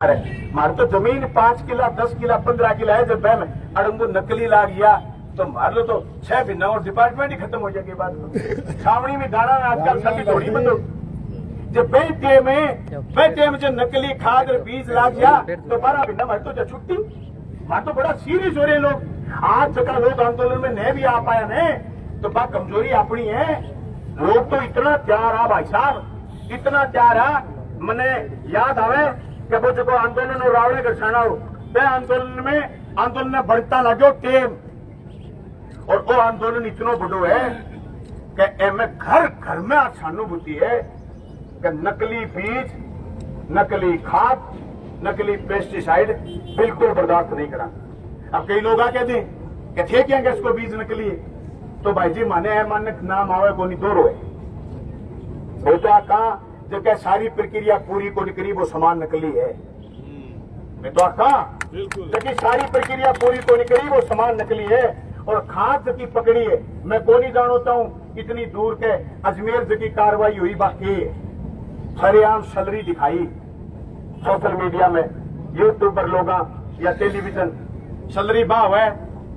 मारे तो जमीन 5 किला 10 किला 15 किला है। जब मैं अड़ंगू नकली ला गया तो मार लो तो 6 महीना और डिपार्टमेंट ही खत्म हो जाएगी बात तो। छावनी में दाना आजकल सभी थोड़ी बंद हो। जब बेटे में जो नकली खाद और बीज ला गया तो 12 महीना मार तो छुट्टी मार तो बड़ा सीरियस हो रहे लोग। आज जगह लोग आंदोलन में नहीं भी आ पाया ने तो बात कमजोरी अपनी है। लोग तो इतना तैयार आ भाई साहब, इतना तैयार आ। मैंने याद आवे कि वो जो आंदोलन और रावणे घरसाना हो आंदोलन में बढ़ता लगो टेम और वो आंदोलन इतना बड़ो है कि एमे घर घर में सहानुभूति है कि नकली बीज, नकली खाद, नकली पेस्टिसाइड बिल्कुल बर्दाश्त नहीं करा। अब कई लोग कहते हैं कि थे क्या इसको बीज नकली है तो भाई जी माने है माने नाम आवे को नहीं दो रोए वो तो कहा जब सारी प्रक्रिया पूरी को निकली वो समान नकली है। मैं तो कहा जबकि सारी प्रक्रिया पूरी को निकली वो समान नकली है। और खाद की पकड़ी है मैं को नहीं जानता हूं इतनी दूर के अजमेर की कार्रवाई हुई बाकी सरेआम सैलरी दिखाई सोशल मीडिया में यूट्यूबर लोग या टेलीविजन सैलरी भाव है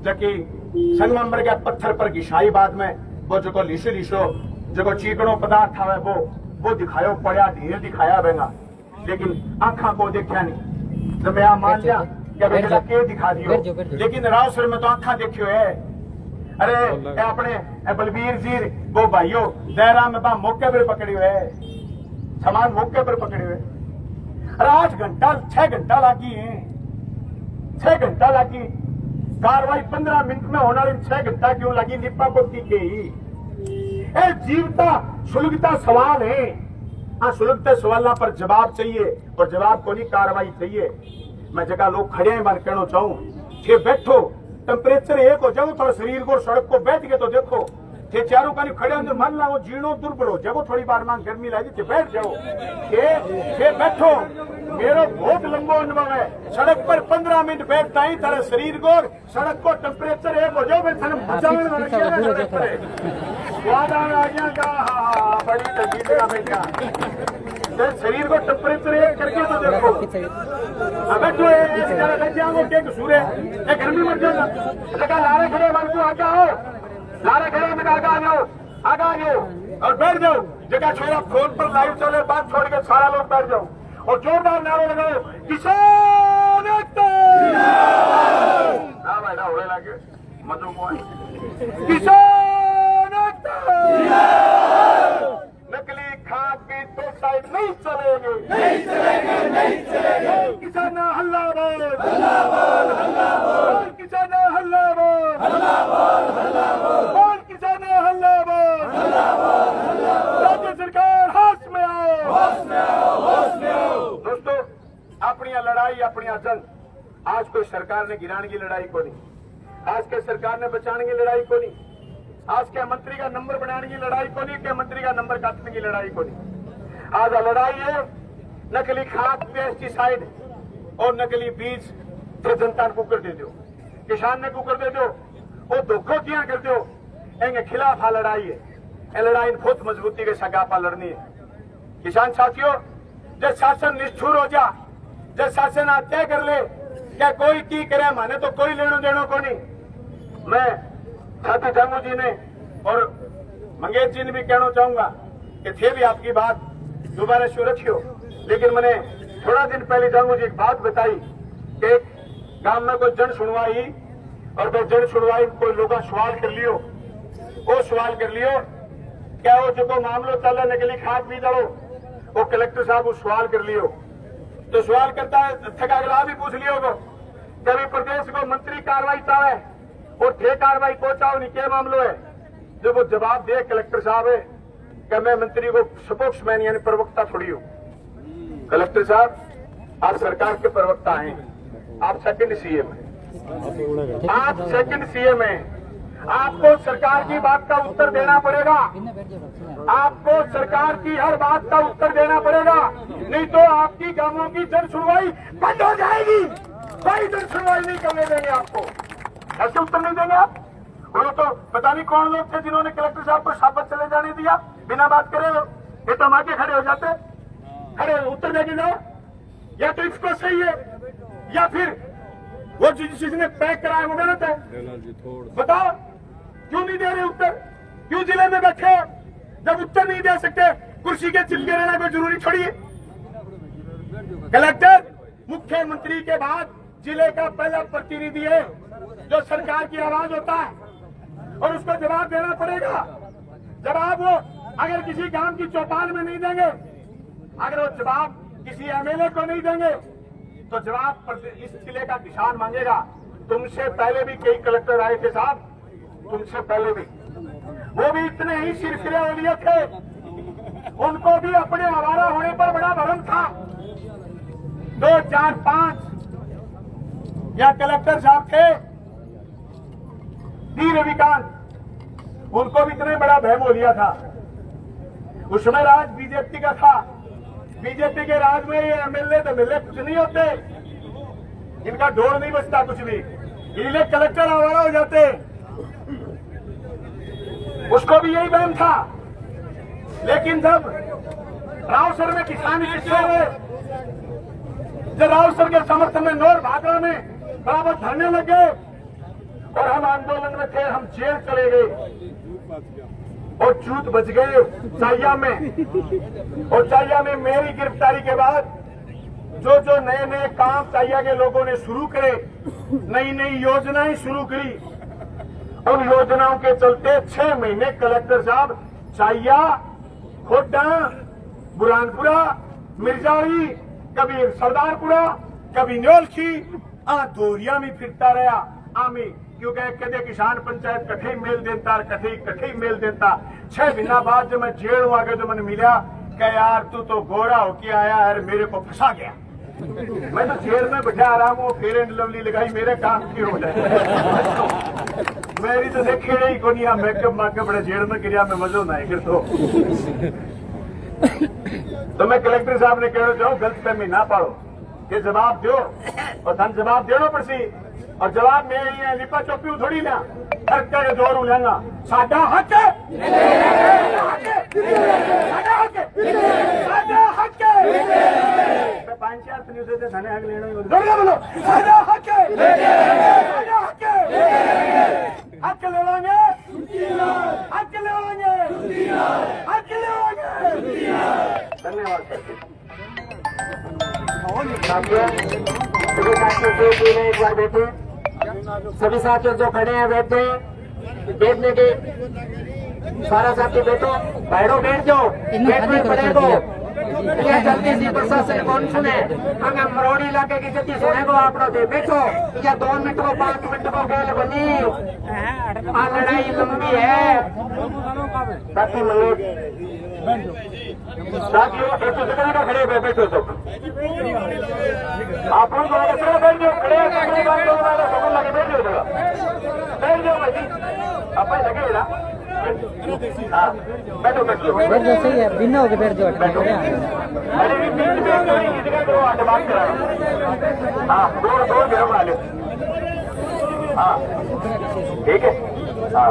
जबकि संगमरमर के पत्थर पर घिसाई बाद में वो जो लिशो जो चीकणो पदार्थ है वो दिखायो पड़ा धीरे दिखाया बेगा लेकिन आंखा को देखा नहीं। तो मैं मान लिया क्या बेटा के दिखा दियो लेकिन राव सर में तो आंखा देखियो है। अरे अपने बलबीर जी वो भाइयों दहरा में मौके पर पकड़े हुए सामान मौके पर पकड़े हुए। अरे 8 घंटा 6 घंटा लागी है 6 घंटा लागी कार्रवाई 15 मिनट में होना 6 घंटा क्यों लगी निपा पोती के ही जीवता सुलगता सवाल है। हाँ सुलगते सवालों पर जवाब चाहिए और जवाब को नहीं कार्रवाई चाहिए। मैं जगह लोग खड़े हैं बार कहना चाहूं कि बैठो टेम्परेचर एक हो जाओ थोड़ा शरीर को सड़क को बैठ गए तो देखो थे चारों का नहीं खड़े अंदर मन लागो जीणो दुर्बल हो जब थोड़ी बार मांग गर्मी लगी थे बैठ जाओ के बैठो। मेरा बहुत लंबा अनुभव है सड़क पर 15 मिनट बैठता ही तेरा शरीर को सड़क को टेम्परेचर एक हो जाओ फिर थाने बड़ी तजीब शरीर को टेम्परेचर एक करके तो देखो बैठो क्या कसूर है गर्मी मर जाओ लारे खड़े मन को आ जाओ लारे खड़े में आगा जाओ और बैठ जाओ जगह छोड़ा फोन पर लाइव चले बात छोड़ के सारा लोग बैठ जाओ और जोरदार नारे लगाओ किसान एकता बैठा होने लगे मधु किसान एकता। नकली खाद भी दो साइड नहीं चलेंगे किसान हल्ला बोल किसान हल्ला बोल किसान हल्ला बोल राज्य सरकार होश में आओ। दोस्तों अपनी लड़ाई अपनी जंग आज कोई सरकार ने गिराने की लड़ाई को नहीं, आज के सरकार ने बचाने की लड़ाई को नहीं, आज के मंत्री का नंबर बनाने की लड़ाई को नहीं, के मंत्री का नंबर काटने की लड़ाई को नहीं। आज लड़ाई है नकली खाद पेस्टिसाइड और नकली बीज तो जनता को कर दे दो किसान ने कुकर दे दो वो धोखो किया कर दो एंगे खिलाफ आ लड़ाई है। ये लड़ाई बहुत मजबूती के सगापा लड़नी है। किसान साथियों जब शासन निष्ठुर हो जा जब शासन तय कर ले क्या कोई की करे माने तो कोई लेनो देनो को नहीं। मैं साथी जंगू जी ने और मंगेश जी ने भी कहना चाहूंगा कि थे भी आपकी बात दोबारा सुरक्षित हो लेकिन मैंने थोड़ा दिन पहले जंगू जी एक बात बताई कि गांव में कोई जन सुनवाई और फिर जन सुनवाई कोई लोग सवाल कर लियो वो सवाल कर लियो क्या वो जो मामलो चल नकली खाद भी दड़ो वो कलेक्टर साहब वो सवाल कर लियो तो सवाल करता है थका अगला भी पूछ लियो को कभी प्रदेश को मंत्री कार्रवाई चाहे और थे कार्रवाई पहुंचाओ नहीं क्या मामलो है जो वो जवाब दे कलेक्टर साहब है कि मैं मंत्री को स्पोक्समैन यानी प्रवक्ता थोड़ी हूं। कलेक्टर साहब आप सरकार के प्रवक्ता हैं, आप सेकंड सीएम हैं, आप सेकंड सीएम हैं, आपको सरकार की बात का उत्तर देना पड़ेगा, आपको सरकार की हर बात का उत्तर देना पड़ेगा नहीं तो आपकी गांवों की जन सुनवाई बंद हो जाएगी। कोई जन सुनवाई नहीं करने देंगे आपको। ऐसे उत्तर नहीं देंगे आप। वो तो पता नहीं कौन लोग थे जिन्होंने कलेक्टर साहब को साबत चले जाने दिया बिना बात करे ये तो हम आके खड़े हो जाते खड़े उत्तर देके जाओ या तो इसको सही है या फिर वो जिसने पैक कराया वो गलत है। बताओ क्यों नहीं दे रहे उत्तर? क्यों जिले में बैठे हो जब उत्तर नहीं दे सकते? कुर्सी के चिपके रहना कोई जरूरी थोड़ी है। कलेक्टर मुख्यमंत्री के बाद जिले का पहला प्रतिनिधि है जो सरकार की आवाज होता है और उसको जवाब देना पड़ेगा। जवाब वो अगर किसी काम की चौपाल में नहीं देंगे, अगर वो जवाब किसी एमएलए को नहीं देंगे तो जवाब इस जिले का किसान मांगेगा। तुमसे पहले भी कई कलेक्टर आए थे साहब, तुमसे पहले भी, वो भी इतने ही सिरफिरे ओलिये थे, उनको भी अपने आवारा होने पर बड़ा भरम था। 2, 4, 5 या कलेक्टर साहब थे डी रविकांत, उनको भी इतने बड़ा भय हो लिया था। उसमें राज बीजेपी का था। बीजेपी के राज में ये एमएलए तो मिले कुछ नहीं होते, इनका ढोल नहीं बचता कुछ भी, इन्हें कलेक्टर आवारा हो जाते। उसको भी यही वहम था। लेकिन जब रावसर में किसान इकट्ठे हुए, जब रावसर के समर्थन में नौर भागरा में बराबर धरने लगे और हम आंदोलन में थे, हम जेल चले गए और चूत बच गए चाहिया में। और चाहिया में मेरी गिरफ्तारी के बाद जो जो नए नए काम चाहिया के लोगों ने शुरू करे, नई नई योजनाएं शुरू करी, उन योजनाओं के चलते 6 महीने कलेक्टर साहब चाहिया, खोडा, बुरहानपुरा, मिर्जारी, कभी सरदारपुरा, कभी न्योलखी, दोरिया में फिरता रहा आमी, क्योंकि कदे किसान पंचायत कठे मेल देता, कठे मेल देता। 6 महीना बाद जब मैं जेल आ गया तो मैंने मिला कि यार तू तो गोरा होके आया है, मेरे को फंसा गया। मैं तो जेल में बैठा आराम हो, फेयर एंड लवली लगाई, मेरे काम की हो जाए। मेरी तो देखे ही को नहीं, मेकअप माके बड़े जेल में गिरा में मजो ना है तो मैं कलेक्टर साहब ने कहना चाहूँ गलत फहमी ना पाड़ो, ये जवाब दो और धन जवाब देना पड़सी। और जवाब में ही लिपा चौपी थोड़ी ना हर के जोर लेना साडा हक है, साडा हक है, साडा हक है। 5-4 न्यूज़ से थाने हक लेना बोलो साडा हक है, साडा हक है, हक लेवांगे, हक लेवांगे, हक लेवांगे। धन्यवाद साथियों, सभी साथियों से एक बार बैठे, सभी साथियों जो खड़े हैं बैठे, बैठने के सारा साथी बैठो, बैठो, बैठ जाओ, बैठने पड़ेगो। ये जल्दी सी प्रशासन कौन सुने, हमें मरोड़ी इलाके की जल्दी सुनेगो आप लोग, बैठो। या 2 मिनट को 5 मिनट को गैल बनी, लड़ाई लंबी है। साथी मनोज साथियों एक दूसरे का खड़े हुए बैठो सब, आप लोग बैठ जाओ, खड़े समझ लगे बैठ जाओ, बैठ जाओ भाई, अपन लगे ना, हाँ बैठो बैठो बैठ जाओ, सही है, बिना होके बैठ जाओ, बैठो। अरे बीच में किसी का करो, आगे बात करा, हाँ दो घेरो बना लो, हाँ ठीक है, हाँ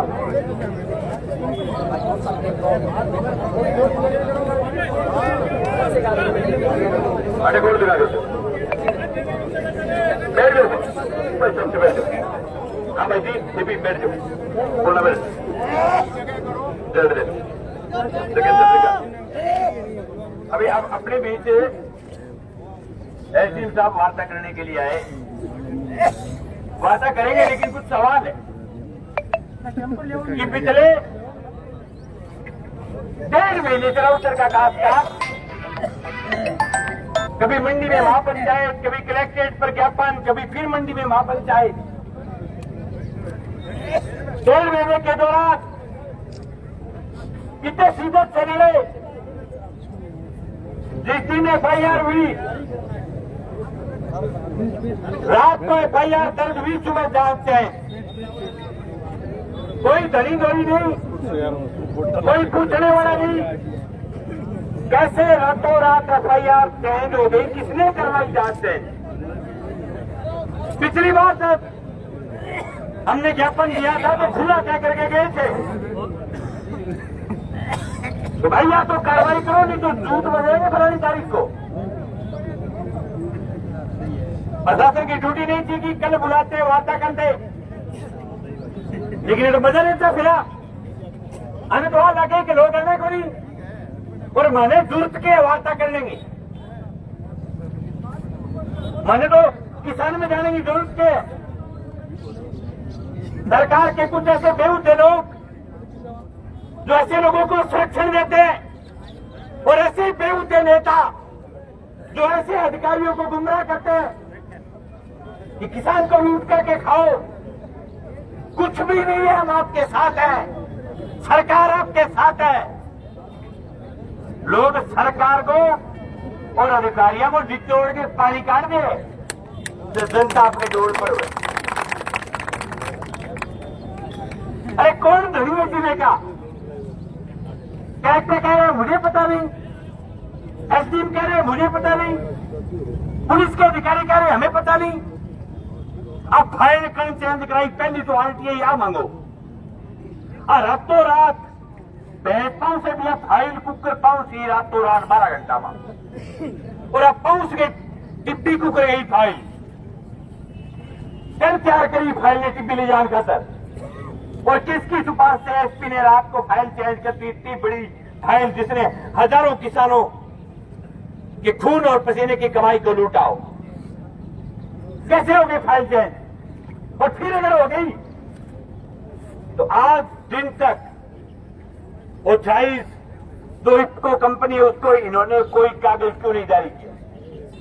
अरे गोल दिखा दो, बैठ जाओ, बैठ जाओ, हाँ भाई जी भी बैठ जाओ, बोलना बैठ अभी आप अपने बीच एसडीएम साहब वार्ता करने के लिए आए, वार्ता करेंगे लेकिन कुछ सवाल है कि पिछले 1.5 महीने से राउटर का काम था, कभी मंडी में महापंचायत, कभी कलेक्ट्रेट प्रज्ञापन, कभी फिर मंडी में महापंचायत। 1.5 महीने के दौरान कितने सीधे चले, जिस दिन FIR हुई रात को FIR दर्ज हुई, सुबह जांच है, कोई धनी धोनी नहीं, कोई पूछने वाला नहीं, कैसे रातों रात FIR चेंज हो गई, किसने करवाई जांच है। पिछली बार जब हमने ज्ञापन दिया था तो खुला कह करके गए थे, तो भाई या तो कार्रवाई करो, नहीं तो झूठ बजाएंगे फलानी तारीख को। प्रशासन की ड्यूटी नहीं थी कि कल बुलाते वार्ता करते, लेकिन ये तो मजा लेता फिरा हमें तो लगे कि लोग आने को नहीं और माने जरूरत के वार्ता कर लेंगे, माने तो किसान में जाने की जरूरत के सरकार के कुछ ऐसे बेहूदे लोग जो ऐसे लोगों को संरक्षण देते हैं और ऐसे बेहूदे नेता जो ऐसे अधिकारियों को गुमराह करते हैं कि किसान को लूट करके खाओ, कुछ भी नहीं है, हम आपके साथ हैं, सरकार आपके साथ है। लोग सरकार को और अधिकारियों को निचोड़ के पानी काट दे तो जनता अपने जोड़ पर हुए। अरे कौन धनी है जिले का? कलेक्टर कह रहे हैं मुझे पता नहीं, एसडीएम कह रहे हैं मुझे पता नहीं, पुलिस के अधिकारी कह रहे हैं हमें पता नहीं। अब फाइल कहीं चेंज कराई, पहली तो आरटीआई आ मांगो और रातों रात पैसों से भी फाइल कुकर पहुंची रातों रात 12 घंटा में और अब पहुंच गई टिप्पी कुकर गई फाइल फिर तैयार करी फाइल ने टिप्पी ले जान खातर और किसकी सुपारिश से एसपी ने रात को फाइल चेंज कर दी। इतनी बड़ी फाइल जिसने हजारों किसानों के खून और पसीने की कमाई को लूटाओ, कैसे हो गई फाइल चेंज? और फिर अगर हो गई तो आज दिन तक वो 28 जो इसको कंपनी है उसको इन्होंने कोई कागज क्यों नहीं जारी किया?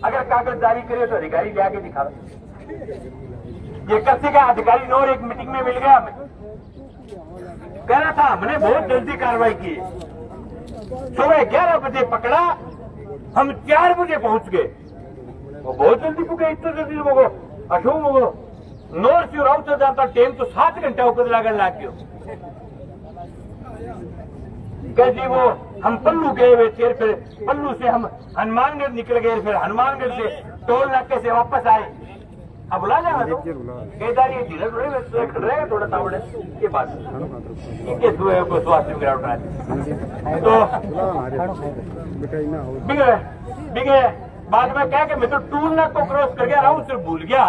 अगर कागज जारी करे तो अधिकारी ले आके दिखा ये कैसे का अधिकारी नौर एक मीटिंग में मिल गया, हमें कह रहा था हमने बहुत जल्दी कार्रवाई की, सुबह 11 बजे पकड़ा, हम 4 बजे पहुंच गए। वो बहुत जल्दी पहुंचे, इतना जल्दी लोगों को अशोक वो नॉर्थ से राउथ से जाता टाइम तो 7 घंटा ऊपर लागन लाग गयो। जी वो हम पल्लू गए हुए थे, फिर पल्लू से हम हनुमानगढ़ निकल गए, फिर हनुमानगढ़ से टोल नाके से वापस आए। अब बुला जाएगा तो केदारी धीरे थोड़े खड़ रहेगा थोड़ा तावड़े के बाद इनके सुबह को स्वास्थ्य गिरावट आए तो बिगे बाद में क्या कि मैं तो टूल नाक को क्रॉस कर गया रहा हूँ, सिर्फ भूल गया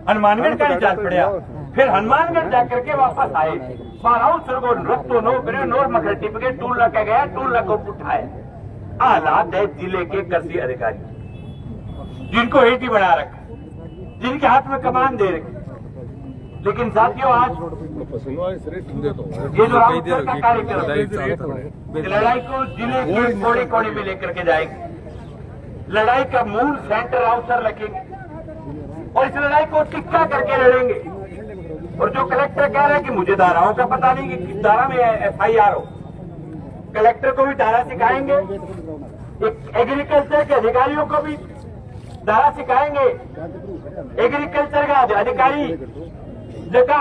हनुमानगढ़ का रिचार्ज पड़ा, फिर हनुमानगढ़ जाकर के वापस आए को रस्तो नो करे नोर मकर टिप के टूल नाक गया, टूल नाक को उठाए। हालात है जिले के कृषि अधिकारी जिनको हेटी बना रखा, जिनके हाथ में कमान दे रखी, लेकिन साथियों आज ये जो राउटर का कार्यक्रम लड़ाई को जिले के कोने कोने में लेकर के जाएंगे, लड़ाई का मूल सेंटर अवसर रखेंगे और इस लड़ाई को टिक्का करके लड़ेंगे। और जो कलेक्टर कह रहे हैं कि मुझे धाराओं का पता नहीं कि किस धारा में एफआईआर हो, कलेक्टर को भी धारा सिखाएंगे, एग्रीकल्चर के अधिकारियों को भी धारा सिखाएंगे। एग्रीकल्चर का अधिकारी जगह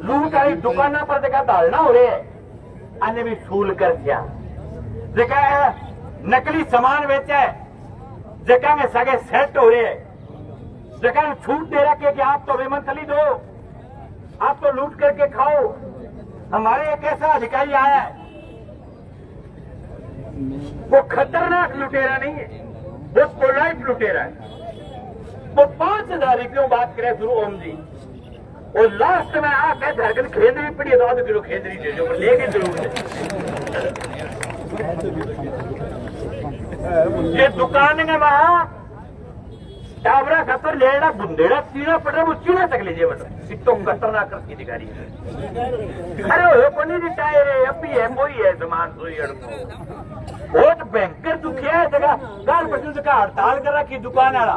लूट दुकाना पर जगह धारणा हो रहे हैं अन्य भी सूल कर दिया, जगह नकली सामान बेचा है, जगह में सगे सेट हो रहे हैं, जगह में छूट दे रखे कि आप तो बेमंथली दो, आप तो लूट करके खाओ। हमारे एक ऐसा अधिकारी आया है, वो खतरनाक लुटेरा नहीं है, वो पोलाइट लुटेरा है। वो 5,000 रुपयों बात करे शुरू ओम जी, और लास्ट में आके धरगन खेदरी पड़ी है, 2 किलो खेदरी दे जो लेके जरूर ये दुकान में वहां टावरा खतर लेना बुंदेड़ा चीना पड़ रहा, वो चीना तक लीजिए, मतलब इतो खतरनाक करके दिखाई। अरे वो कोनी रिटायर है, अभी है वही है सामान सोई बहुत भयंकर दुखिया है जगह गाल पशु का हड़ताल कर रखी दुकान वाला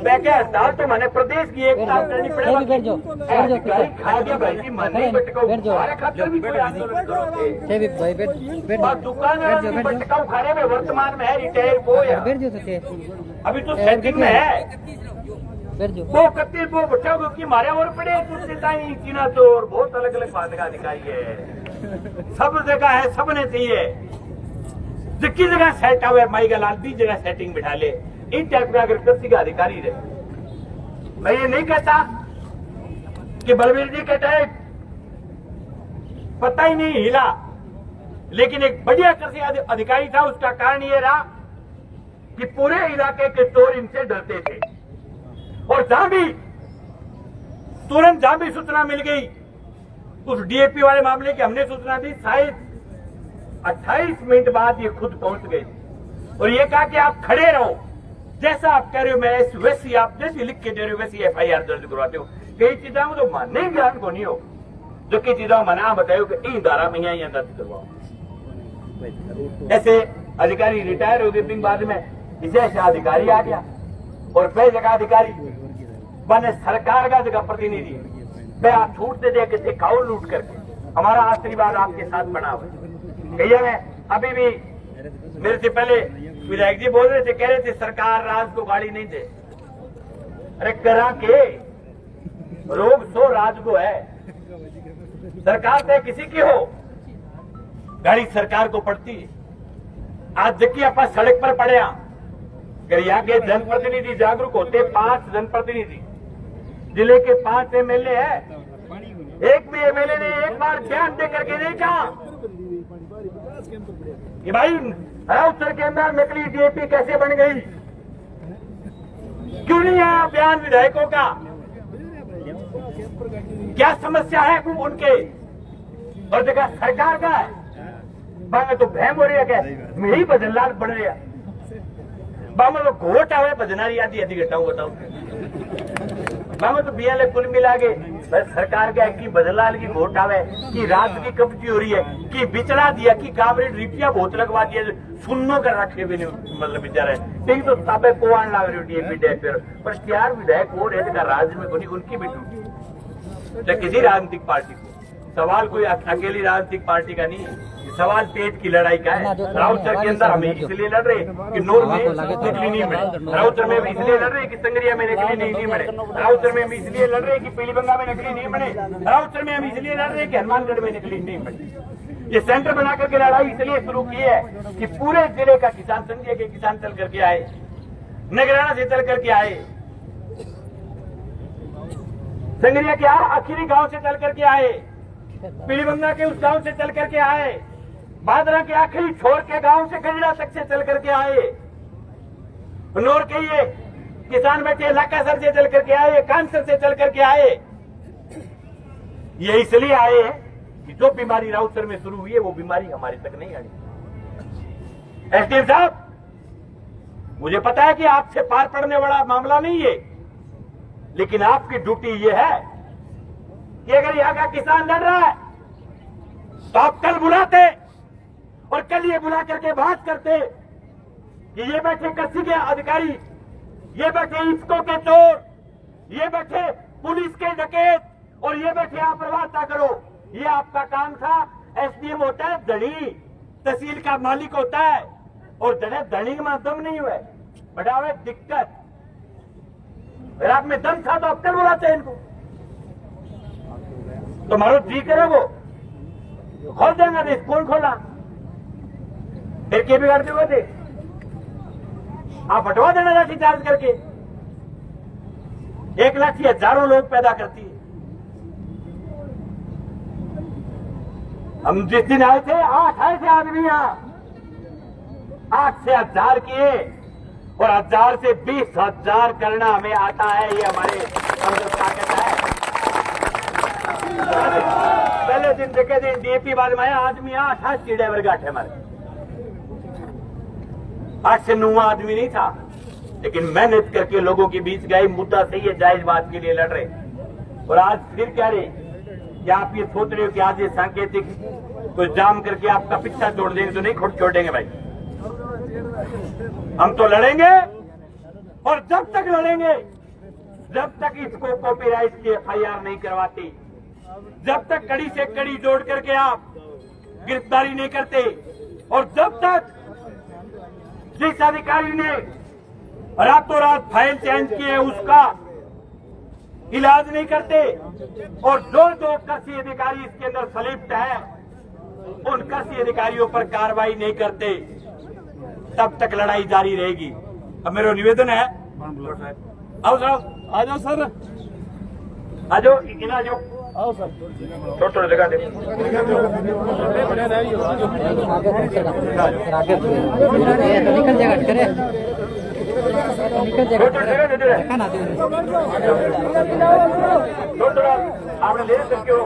बैठे हड़ताल तो मैंने प्रदेश की एक साल करनी पड़ेगा खा गया भाई जी मन नहीं बटकाऊ हमारे खातर भी कोई आंदोलन करो दुकान बटकाऊ खाने में वर्तमान में है रिटायर वो है अभी तो सेटिंग में है वो कत्ती वो बच्चा क्योंकि मारे और पड़े चीना चोर बहुत अलग अलग बात का अधिकारी है, सब जगह है, सबने चाहिए जिसकी जगह सेट हुए माई गलाल भी जगह सेटिंग बिठा ले। इन टाइप का अगर कृषि का अधिकारी रहे, मैं ये नहीं कहता कि बलबीर जी के टाइप पता ही नहीं हिला, लेकिन एक बढ़िया कृषि अधिकारी था, उसका कारण ये रहा कि पूरे इलाके के चोर इनसे डरते थे। और जहां भी तुरंत जहां भी सूचना मिल गई उस डीएपी वाले मामले की हमने सूचना दी, शायद 28 मिनट बाद ये खुद पहुंच गए और ये कहा कि आप खड़े रहो, जैसा आप कह रहे हो मैं वैसी आप जैसी लिख के दे रहे हो वैसी एफआईआर दर्ज करवाते हो। कई चीजें तो मानने ज्ञान को नहीं हो, जो कि चीजों मना बताओ कि इन धारा में यहाँ दर्ज करवाओ। ऐसे अधिकारी रिटायर हो गए, फिर बाद में इसे ऐसा अधिकारी आ गया और कई जगह अधिकारी बने सरकार का जगह प्रतिनिधि, मैं आप छूट दे दे किसी खाओ लूट करके, हमारा आशीर्वाद आपके साथ बना हुआ। भैया मैं अभी भी मेरे से पहले विधायक जी बोल रहे थे, कह रहे थे सरकार राज को गाड़ी नहीं दे। अरे करा के रोग सो राज को है, सरकार से किसी की हो गाड़ी सरकार को पड़ती है। आज जबकि आप सड़क पर पड़े अगर यहाँ के जनप्रतिनिधि जागरूक होते, 5 जनप्रतिनिधि जिले के 5 एमएलए है, एक भी एमएलए ने एक बार बयान दे करके नहीं कहा कि भाई राउतर के अंदर नकली डीएपी कैसे बन गई, क्यों नहीं आया बयान विधायकों का, क्या समस्या है उनके, और जगह सरकार का है। बामे तो भैम हो रही है, क्या मेरी बदलाल बढ़ रही है, बामे तो घोट आवे बदनारी आधी आधी घटाऊ बताऊ, बामे तो बिया कुल मिला के बस सरकार का की बदलाल की घोट आवे कि रात की कब्जी हो रही है, कि बिचड़ा दिया, कि काबरेट रिपिया बहुत लगवा दिया, सुननो कर रखे भी नहीं, मतलब बेचारे ठीक तो ताबे को आने लग रही डीएपी डे पर त्यार विधायक हो रहे राज्य में कोई उनकी भी टूटी, चाहे किसी राजनीतिक पार्टी को। सवाल कोई अकेली राजनीतिक पार्टी का नहीं है, सवाल पेट की लड़ाई का है। राउतर के अंदर हमें इसलिए लड़ रहे कि नूर में नकली नहीं मिले, राउतर में इसलिए लड़ रहे कि संगरिया में नकली नहीं मिले, राउतर में हम इसलिए लड़ रहे कि पीलीबंगा में नकली नहीं बने, राउतर में हम इसलिए लड़ रहे कि हनुमानगढ़ में नकली नहीं बने। ये सेंटर बना करके लड़ाई इसलिए शुरू की है कि पूरे जिले का किसान, संघीय के किसान चल करके आए, नगराना से चल करके आए, संगरिया के आखिरी गांव से चल करके आए, पीलीबंगा के उस गांव से चल करके आए, बादरा के आखिरी छोर के गांव से गजड़ा तक से चल करके आए, नूर के ये किसान बैठे इलाका सर से चल करके आए, कांसर से चल करके आए। ये इसलिए आए कि जो बीमारी राउतर में शुरू हुई है वो बीमारी हमारे तक नहीं आई। एसडीएम साहब, मुझे पता है कि आपसे पार पड़ने वाला मामला नहीं है, लेकिन आपकी ड्यूटी ये है कि अगर यहां का किसान लड़ रहा है तो आप कल बुलाते और कल ये बुला करके बात करते कि ये बैठे कृषि के अधिकारी, ये बैठे इफ्को के चोर, ये बैठे पुलिस के डकैत और ये बैठे आप परवाह करो। ये आपका काम था। एसडीएम होता है धनी, तहसील का मालिक होता है, और धनी में दम नहीं हुआ बड़ा हुआ दिक्कत। अगर आप में दम था तो अब कल बुलाते हैं इनको, तो मारो जी करे वो खोल देंगे देश, कौन खोला फिर के बिगाड़ते हुए थे, आप हटवा देना लाठी चार्ज करके। एक लाठी हजारों लोग पैदा करती है। हम जिस दिन आए थे 8 आए थे आदमी यहाँ, 8 से 1000 किए और 1000 से 20,000 करना हमें आता है। ये हमारे अंदर ताकत है। पहले दिन देखे दिन डीएपी बाद में आया आदमी 8 ड्राइवर गाठ है हमारे, 8 से 9 आदमी नहीं था, लेकिन मेहनत करके लोगों के बीच गए, मुद्दा सही है, जायज बात के लिए लड़ रहे। और आज फिर कह रहे कि आप ये सोच रहे हो कि आज ये सांकेतिक तो जाम करके आपका पीछा छोड़ देंगे, तो नहीं छोड़ेंगे भाई, हम तो लड़ेंगे। और जब तक लड़ेंगे जब तक इसको कॉपीराइट की एफआईआर नहीं करवाती, जब तक कड़ी से कड़ी जोड़ करके आप गिरफ्तारी नहीं करते, और जब तक जिस अधिकारी ने रातों रात फाइल चेंज की है उसका इलाज नहीं करते, और जो कृषि अधिकारी इसके अंदर संलिप्त है उन कृषि अधिकारियों पर कार्रवाई नहीं करते, तब तक लड़ाई जारी रहेगी। अब मेरा निवेदन है, आओ साहब, आ जाओ सर, आ जाओ, इन आ जाओ, आओ सर थोड़ा जगह दे आगे पीछे आगे ये तो निकल जाएगा करे निकल जाएगा देखा ना थोड़ा आपने ले सकते हो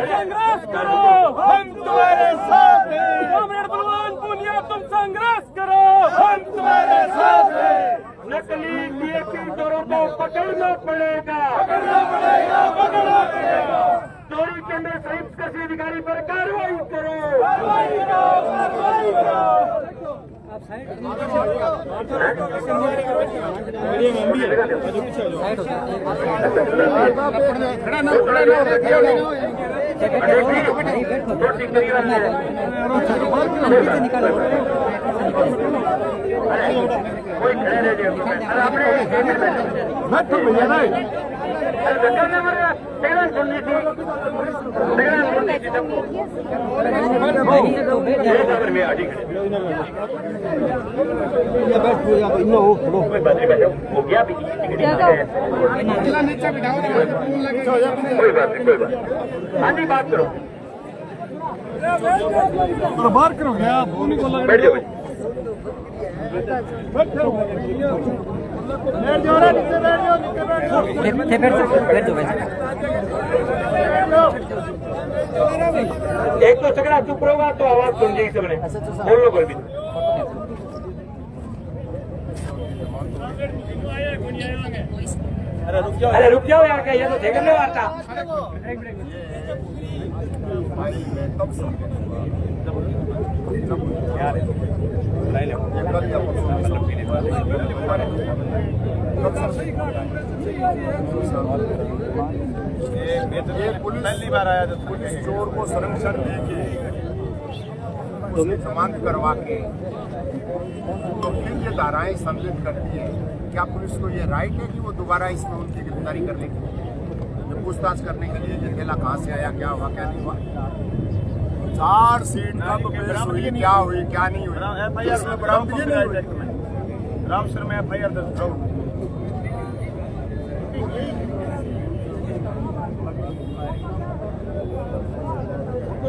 संघर्ष करो हम तुम्हारे साथ हैं कॉमरेड बलवान पुनिया तुम संघर्ष करो हम तुम्हारे साथ हैं नकली डीएपी चोरों को पकड़ना पड़ेगा चोरी के अंदर संयुक्त कृषि अधिकारी पर कार्रवाई करो हो गया कोई बात नहीं हाँ जी बात करो बाहर करोगे आप बैठ जाओ एक तो सगड़ा चुप रहोगा तो आवाज सुन जाएगी सबने बोल लो कोई भी अरे रुक जाओ यार क्या ये तो देख लो आता ये पुलिस पहली बार आया जब पुलिस चोर को संरक्षण देके जमानत करवा के तो फिर ये धाराएं सम्मिलित करती है। क्या पुलिस को ये राइट है कि वो दोबारा इसमें उनकी गिरफ्तारी कर लेगी? ये पूछताछ करने के लिए ये ठेला कहाँ से आया, क्या हुआ क्या नहीं हुआ, चार्जशीट कब पेश हुई, क्या हुई क्या नहीं हुई, इसमें बरामदगी नहीं हुई। राम सर मैं FIR दर्ज करूँ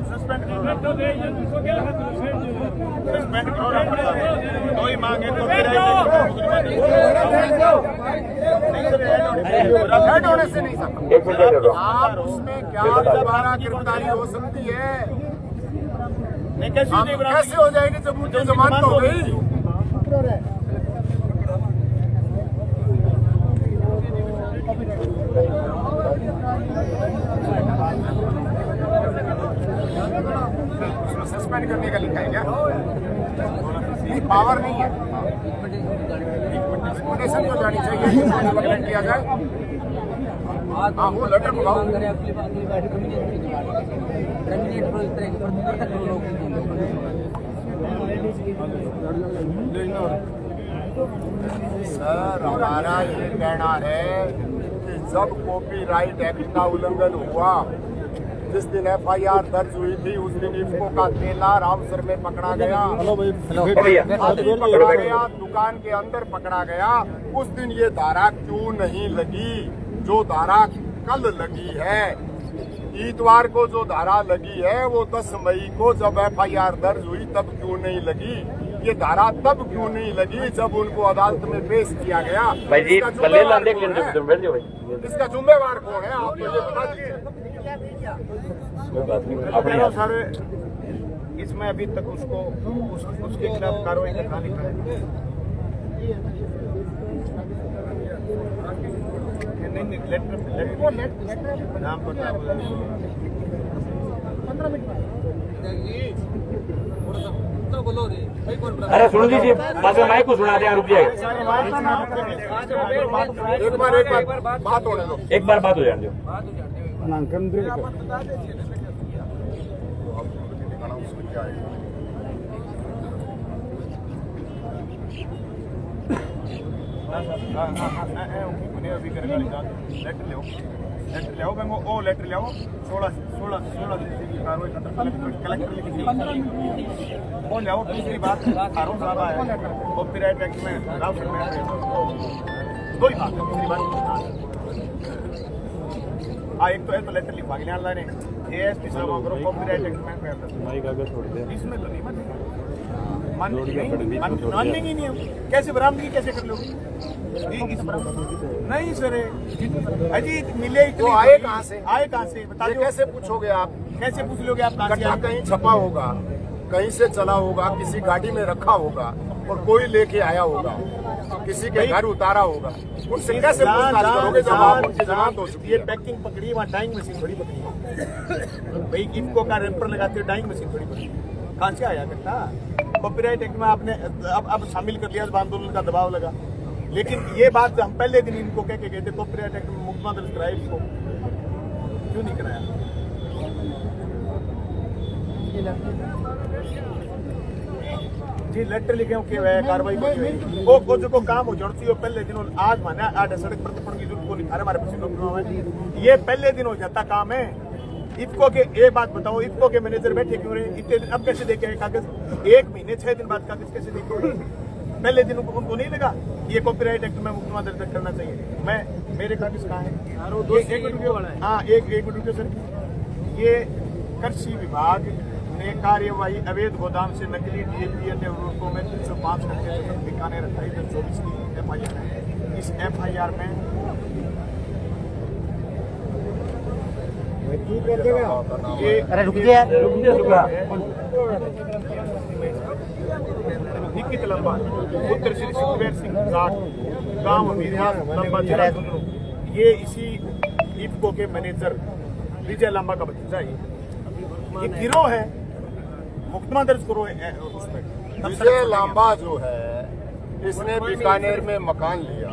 सस्पेंड करो कोई मांगे तो हेड होने से नहीं सकता आप उसमें क्या दोबारा गिरफ्तारी हो सकती है? कैसे हो जाएगी जब उनकी जमानत हो गई? उसमें सस्पेंड करने का लिखा है क्या? ये पावर नहीं है। इंपोर्टेशन तो जानी चाहिए किया जाए। हाँ वो लेटर बुलाओ। सर हमारा ये कहना है कि जब कॉपीराइट एक्ट का उल्लंघन हुआ, जिस दिन FIR दर्ज हुई थी उस दिन इफ्को का ठेला रामसर में पकड़ा गया, पकड़ा गया, दुकान के अंदर पकड़ा गया। उस दिन ये धारा क्यों नहीं लगी जो धारा कल लगी है? इतवार को जो धारा लगी है वो 10 मई को जब FIR दर्ज हुई तब क्यों नहीं लगी? ये धारा तब क्यों नहीं लगी जब उनको अदालत में पेश किया गया? इसका जुम्मेवार कौन है? आप मुझे बता दीजिए। अपने सर इसमें अभी तक उसको उसके खिलाफ कार्रवाई का लिखा है नहीं लेटर नाम पता 15 मिनट अरे सुन लीजिए बाद में माइक को सुना दे रुक जाएगा एक बार बात होने दो। एक बार बात हो जाए लेटर लो लेटर ले आओ मैं वो लेटर ले आओ 16 की कार्रवाई कलेक्टर लिख दी वो ले आओ। दूसरी बात हारून साहब आए कॉपीराइट एक्ट में राव शर्मा दो ही बात है। दूसरी बात एक तो लेटर लिखवा के लाने ने एएसपी साहब करो कॉपीराइट एक्ट में माइक आगे छोड़ दे इसमें तो नहीं मानेंगे ही नहीं हम कैसे बरामदगी कैसे कर लोगे नहीं सर अजी मिले तो आए कहाँ से बता दो कैसे पूछोगे आप कैसे पूछ लोगे आप कहाँ से गड्ढा कहीं छपा होगा कहीं से चला होगा किसी गाड़ी में रखा होगा और कोई लेके आया होगा किसी के घर उतारा होगा उनसे कैसे पूछताछ करोगे जब आप उनकी जमानत हो चुकी ये है। पैकिंग पकड़ी वहाँ डाइंग मशीन थोड़ी पकड़ी भाई इनको का रैपर लगाते हो डाइंग मशीन थोड़ी पकड़ी कहाँ से आया करता कॉपीराइट एक्ट में आपने अब शामिल कर लिया आंदोलन का दबाव लगा। लेकिन ये बात हम पहले दिन इनको कह के गए थे कॉपीराइट एक्ट में मुकदमा दर्ज कराया इसको क्यों नहीं कराया। जी लेटर लिखे के वे कार्रवाई को जो काम हो जड़ती हो पहले दिन आज माने आज सड़क पर की जरूरत को नहीं हमारे पसीनों ये पहले दिन हो जाता काम है। इफको के एक बात बताओ इफको के मैनेजर बैठे क्यों रहे इतने दिन अब कैसे देखे कागज 1 महीने 6 दिन बाद कागज कैसे देखे पहले दिन उनको नहीं लगा ये कॉपीराइट एक्ट में मुकदमा दर्ज करना चाहिए। मैं मेरे कागज कहाँ है हाँ एक मिनट सर ये कृषि विभाग ने कार्यवाही अवैध गोदाम से नकली डीएपी अन्य उर्वरकों में 305 करके बीकानेर 28/24 की एफआईआर है। इस एफआईआर में अरे रुक जा निकित लंबा पुत्र श्री सुखबीर सिंह जाट गांव मीरहास लंबा जिला झुंझुनू ये इसी इफको के मैनेजर विजय लंबा का भतीजा है। ये गिरोह है मुकदमा दर्ज करो उसमें। विजय लांबा जो है इसने बीकानेर में मकान लिया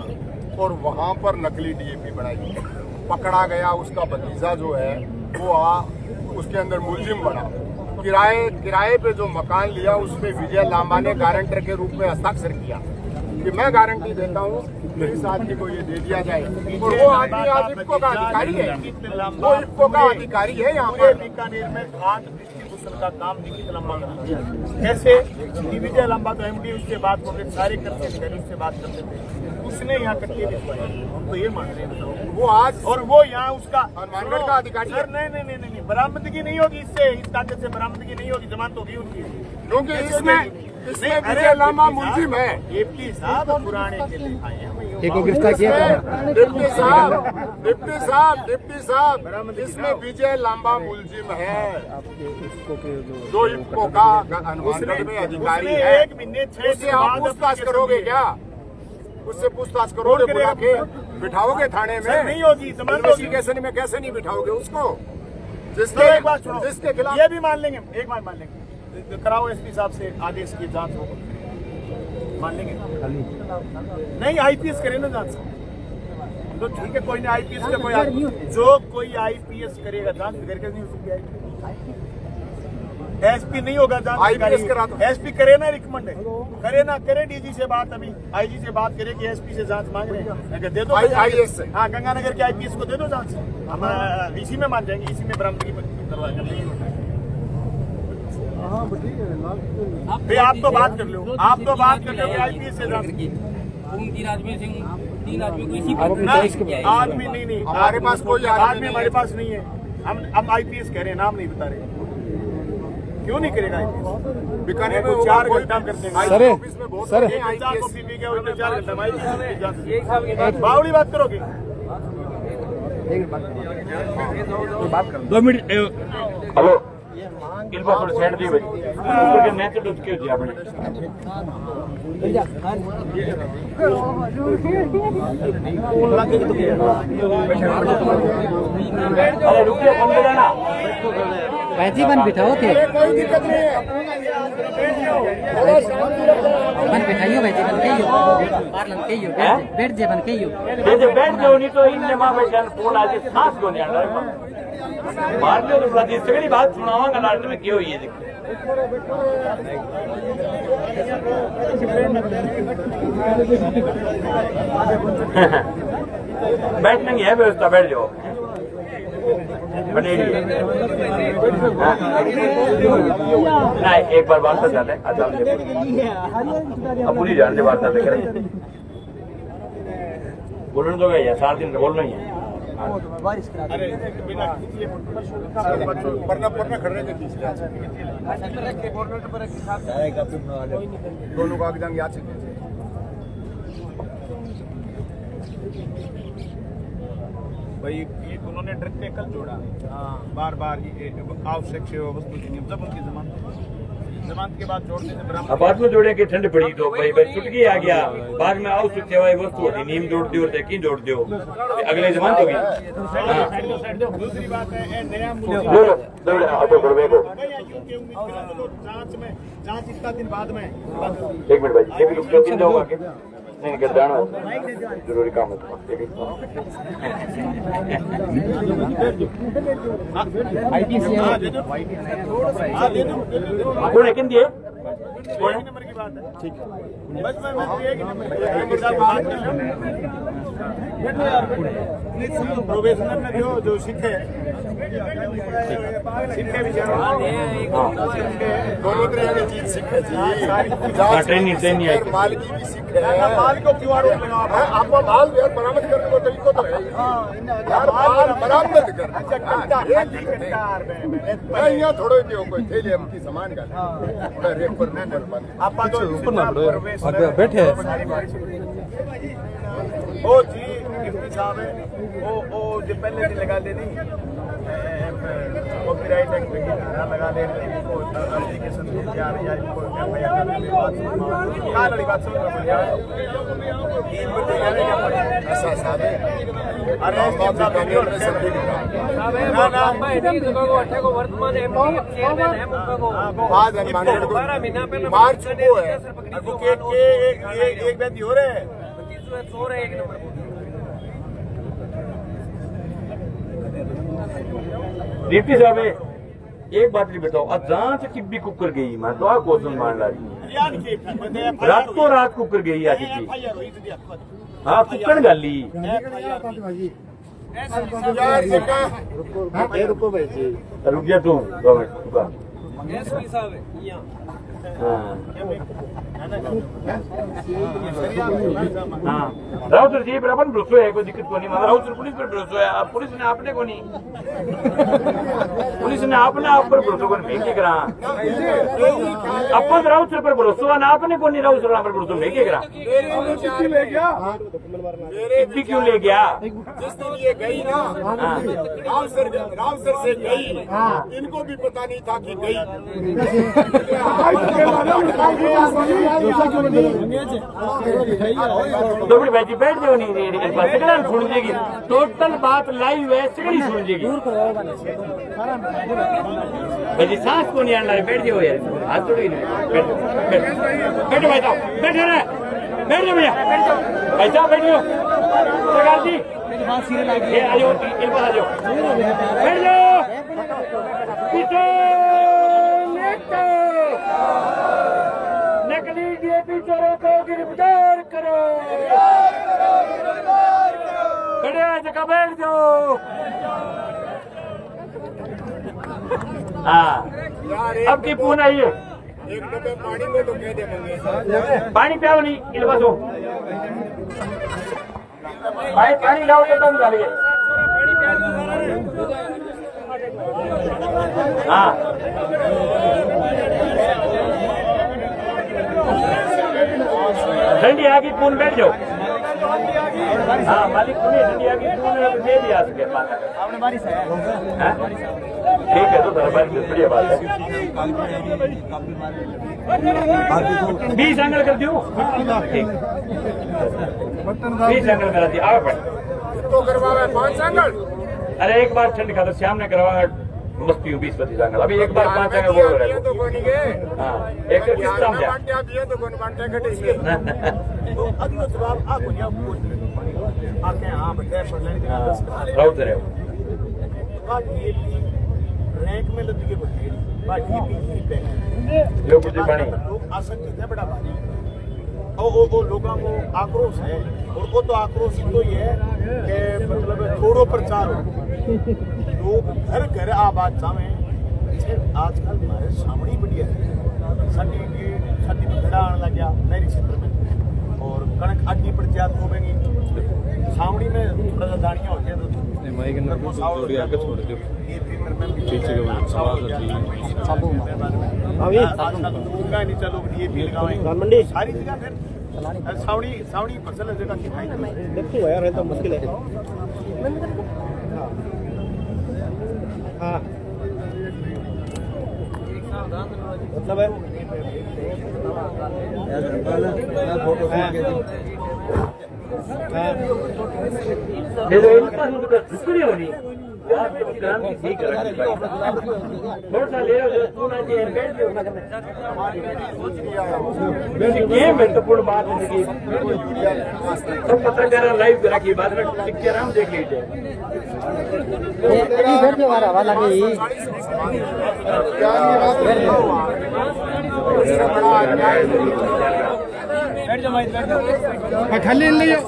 और वहां पर नकली डीएपी बनाई पकड़ा गया। उसका भतीजा जो है वो उसके अंदर मुलजिम बना। किराए पे जो मकान लिया उसमें विजय लांबा ने गारंटर के रूप में हस्ताक्षर किया कि मैं गारंटी देता हूँ इस आदमी को ये दे दिया जाए और वो आदमी आज इफको का अधिकारी है। वो इफको का अधिकारी है यहाँ पर बीकानेर में खाद डिस्ट्रीब्यूशन का काम निकित लंबा करता है। कैसे विजय लंबा तो एमडी उससे बात करते सारे करते उससे बात करते थे उसने यहाँ कटिए दिखवाई तो ये मान रहे हैं वो आज और वो यहाँ उसका हनुमानगढ़ का अधिकारी सर नहीं बरामदगी नहीं होगी इससे इस कागज से बरामदगी नहीं होगी जमानत होगी उनकी क्योंकि इसमें विजय लांबा मुलजिम है। एपी साहब पुराने किले खाए हैं एक को गिरफ्तार किया डिप्टी साहब इसमें विजय लांबा मुलजिम है जो इफको का हनुमानगढ़ में अधिकारी है। 1 महीने 6 उससे आप पूछताछ करोगे क्या? उससे पूछताछ करोगे बुला के बिठाओगे थाने में? नहीं होगी इन्वेस्टिगेशन में कैसे नहीं बिठाओगे उसको जिसके खिलाफ ये भी मान लेंगे एक बार मान लेंगे कराओ एसपी साहब से आदेश की जांच हो मान लेंगे नहीं आईपीएस करे ना जांच तो ठीक है कोई नहीं आईपीएस का कोई जो कोई आईपीएस करेगा जांच करके नहीं हो सकती एसपी नहीं होगा जांच आईपीएस करा दो एसपी करे ना रिकमेंड है करे डीजी से बात अभी आईजी से बात करे कि एसपी से जांच मांग रहे हैं दे दो आईएएस से हाँ गंगानगर के आईपीएस को दे दो जांच हम इसी में मान जाएंगे इसी में बरामदगी करवा देंगे। आप तो बात कर लो आईपीएस से जांच आदमी नहीं हमारे पास कोई आदमी हमारे पास नहीं है हम आईपीएस कह रहे हैं नाम नहीं बता रहे क्यों नहीं करेगा बीकानेर में 4 घंटा करते हैं सर 4 घंटा बावड़ी बात करोगे 2 मिनट हेलो इल्बा थोड़ी साइड दी भाई ऊपर के नेट डूब के दिया आपने अरे रुकिए कम ले जाना वैसे बन बिठाओ के कोई दिक्कत नहीं है बन बिठाइयो वैसे बन के यो बाहर लन के यो बैठ जे बन के यो ये जो बैठ जाओ नहीं तो इनने मां बैठन फोन आके सांस को नहीं आना मार के तो प्रति सगली बात सुनावांगा लास्ट में क्यों ये देखो बैठने की है व्यवस्था बैठ जाओ बनेगी ना एक बार बात कर जाते हैं अब पूरी जान से बात करते करें बोलने तो गया 7 दिन बोलना ही है पढ़ना खड़े के दोनों को आगे जाएंगे याद से भाई ये उन्होंने ट्रक पे कल जोड़ा बार बार आवश्यक सेवा वस्तु जब उनकी जमानत के बाद जोड़ने से बराबर अब बाद में जोड़े कि ठंड पड़ी तो भाई छुटकी आ गया बाद में आवश्यक सेवाएं वस्तु होती नीम जोड़ दियो की जोड़ दियो अगले जमानत होगी दूसरी बात है नया जांच इतना दिन बाद में एक मिनट भाई ये भी लोग चिंता होगा कि नहीं कर जाना जरूरी काम है कौन है किन दिए नंबर की बात है ठीक है बस मैं एक नंबर प्रोबेशनर में जो सीखे दोनों तरह की चीज सीखे जी ट्रेनिंग आई माल की भी सीखे माल को क्यों आरोप लगाओ आपको माल यार बरामद करने को तरीको तो है यार माल बरामद कर मैं यहाँ थोड़े क्यों कोई थे लिए हमकी सामान का रेप पर नहीं कर पाते आप तो बैठे ओ जी डिप्टी साहब है ओ जो पहले दिन लगा देनी कॉपीराइट एक्ट में धारा लगा देनी इनको अर्जी के संदर्भ में आ रही है इनको एफआईआर करने की बात कहां लड़ी बात सुन रहे यार 3 बजे आने का ऐसा साहब अरे साहब ना ना को अठे को वर्तमान एमपी चेयरमैन है मुंबई को बाद अनुमान को 12 महीना पहले मार्च को है एडवोकेट के एक व्यक्ति हो रहे हैं 25 है 1 नंबर डिप्टी साहब एक बात नहीं बताओ अब जांच टिब्बी कुकर गई मैं तो क्वेश्चन मान ला रही रात को रात कुकर गई आज की हाँ कुकन गाली रुको भाई जी रुक जा तू गवर्नमेंट एसपी साहब हाँ राउतर जी पर अपन भरोसा है कोई दिक्कत को नहीं मगर राउतर पुलिस पर भरोसा है अब पुलिस ने आपने को नहीं पुलिस ने आपने आप पर भरोसा को नहीं के करा अपन राउतर पर भरोसा ना आपने को नहीं राउतर पर भरोसा नहीं के करा इतनी क्यों ले गया जिस दिन ये गई ना राव सर से गई इनको भी पता नहीं था कि गई दोबड़ी भाई बैठ जाओ नहीं सिगनल सुन जाएगी टोटल बात लाइव है सिगड़ी सुन जाएगी भाई सांस को नहीं आना बैठ जाओ यार हाथ थोड़ी बैठो भाई साहब बैठे रहे बैठ जाओ भैया भाई साहब बैठ जाओ सरकार जी ये आ जाओ इन पर आ जाओ बैठ जाओ पीछे नकली डीएपी चोरों को गिरफ्तार करो खड़े जगह बैठ जाओ हाँ अब की पून आइए एक डब्बे पानी में तो कह दे पानी पियाओ नहीं इलबसो भाई पानी लाओ ये दम डालिए हाँ ठंडी आगी पून बैठ जाओ हाँ मालिक सुनिए ठंडी आगी पून दे दिया सके ठीक है तो बढ़िया बात है 20 एंगल कर दो 20 एंगल करा दिया आओ तो करवावे 5 एंगल अरे एक बार ठंड खा तो श्याम ने करवाया मस्ती 20-25 एंगल अभी एक बार 5 एंगल बोल रहे तो कोनी के हाँ एक किस्सा में बांटिया दिए तो कोन बांटे घटेंगे तो अगला जवाब आपको नहीं पूछ आके हां बता पर लड़के राउत रहे रैंक में लदी के बैठे बाकी भी पे जो कुछ पानी लोग आ सकते हैं बड़ा भारी वो लोगों को आक्रोश है और वो तो आक्रोश तो ये है कि मतलब छोड़ो प्रचार हो लोग घर घर आबाद चाहे आजकल हमारे सामने बढ़िया सर्दी में घड़ा आने लग गया नहरी क्षेत्र में और कणक आदमी पड़ जाती हो गई सावड़ी में थोड़ा सा दानियां होती है तो सारी जगह फिर सावड़ी फसल जगह देखो यार तो मुश्किल है। हाँ मतलब है महत्वपूर्ण बात है सब पत्रकार लाइव करा की बात में आराम देख लीजिए बैठ जाओ हमारा वाला की खाली लियो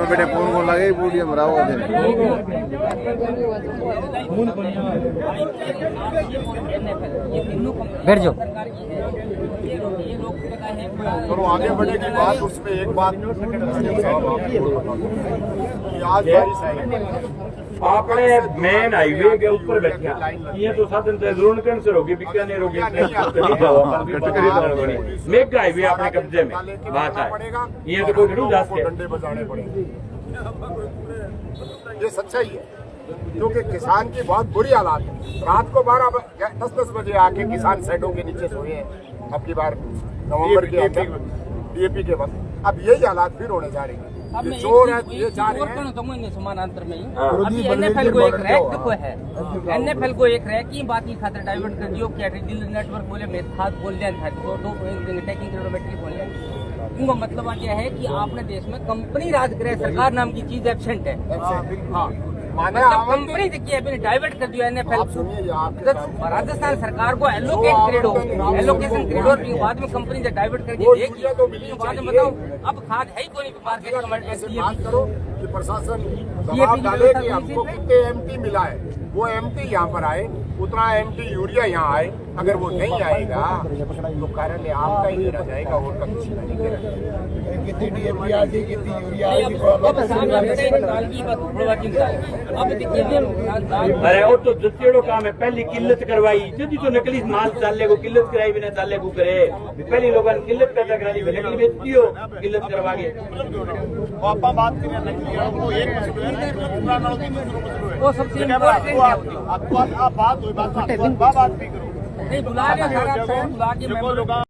बेटे फोन को लगे पूरी मराओ बैठ जाओ। चलो आगे बढ़ेगी बात उसमें एक बात आज बारिश आई आपने मेन हाईवे के ऊपर बैठा ये तो साधन जरूर कैंसर होगी बीकानेर होगी मेगा हाईवे अपने कब्जे में बात है ये तो कोई नहीं जा सकते डंडे बजाने पड़ेंगे। ये सच्चाई है क्योंकि किसान की बहुत बुरी हालात है। रात को 10 बजे आके किसान साइडों के नीचे सोए हैं अब की बार नवंबर के डीएपी के वक्त। अब यही हालात फिर होने जा रही है। अब ये चोर है ये जा रहे हैं हैं समानांतर में अभी एनएफएल को एक रैक को है एनएफएल को एक रैक की बाकी खातर डाइवर्ट कर दियो क्या डीलर नेटवर्क बोले मैं खाद बोल दिया था तो दो टेकिंग किलोमीटर बोल दिया उनका मतलब क्या है कि आपने देश में कंपनी राज करे सरकार नाम की चीज एब्सेंट है। हाँ मतलब कंपनी देखिए डाइवर्ट कर दिया एनएफएल राजस्थान सरकार को एलोकेट क्रेड हो एलोकेशन क्रेड और बाद में कंपनी से डाइवर्ट करके देगी तो बाद में बताओ अब खाद है ही कोई मार्केट ऐसे बात करो कि प्रशासन दबाव डाले कि हमको कितने एमटी मिला है वो एमटी यहाँ पर आए उतना एमटी यूरिया यहाँ आए। अगर वो नहीं आएगा तो कारण आपका ही गिरा जाएगा और का किसी का नहीं गिरा जाएगा। कितनी डीएपी आ गई कितनी यूरिया आ गई अरे वो तो दस्तेड़ो काम है पहली किल्लत करवाई जल्दी तो नकली माल चाले को किल्लत कराई बिना चाले को करे पहली लोगों ने किल्लत पैदा करा दी नकली बेचती हो किल्लत करवा के आप बात करें वो एक वो सबसे बात भी करो नहीं बुला रहे बुला के